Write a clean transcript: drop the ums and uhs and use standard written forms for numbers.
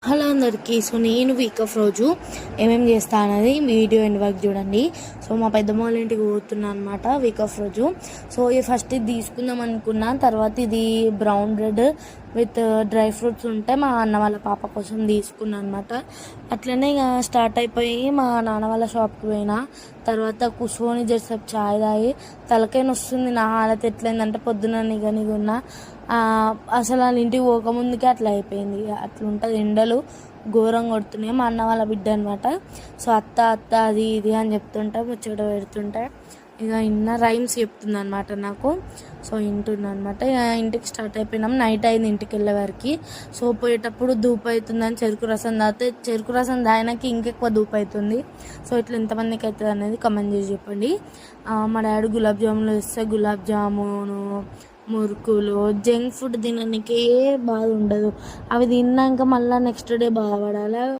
Hello అందరికీ. So నేను week off రోజు ఏమేమి చేస్తా అనేది వీడియో ఎండ్ వరకు చూడండి. సో మా పెద్దమ్మ వాళ్ళ ఇంటికి పోతున్నా అనమాట వీక్ ఆఫ్ రోజు. సో ఫస్ట్ ఇది తీసుకుందాం అనుకున్నా, తర్వాత ఇది brown bread with dry fruits ఉంటే మా అన్న వాళ్ళ పాప కోసం తీసుకున్నా అనమాట. అట్లనే ఇక స్టార్ట్ అయిపోయి మా నాన్న వాళ్ళ షాప్కి పోయినా. తర్వాత కూర్చొని జరసేపు చాయ్ తాగి తలకైన వస్తుంది. నా హాలత్ ఎట్లయిందంటే పొద్దున నిగనిగున్నా. అసలు వాళ్ళ ఇంటికి పోకముందుకే అట్లా అయిపోయింది. అట్లా ఉంటుంది, ఎండలు ఘోరంగా కొడుతున్నాయి. మా అన్న వాళ్ళ బిడ్డ అనమాట. సో అత్త అత్త అది ఇది అని చెప్తుంటే ముచ్చట పెడుతుంటే ఇక ఇన్న రైమ్స్ చెప్తుంది అనమాట నాకు. సో వింటున్నా అనమాట. ఇక ఇంటికి స్టార్ట్ అయిపోయినాం. నైట్ అయింది ఇంటికి వెళ్ళే వరకు. సో పోయేటప్పుడు ధూపు అవుతుందని చెరుకు రసం తాగితే చెరుకు రసం తాగినాకి ఇంకెక్కువ ధూపు అవుతుంది. సో ఇట్లా ఎంతమందికి అవుతుంది అనేది కమెంట్ చేసి చెప్పండి. మా డాడీ గులాబ్ జాములు వేస్తే గులాబ్ జామును మురుకులు జంక్ ఫుడ్ తినడానికే బాధ ఉండదు. అవి తిన్నాక మళ్ళీ నెక్స్ట్ డే బాధపడాలి.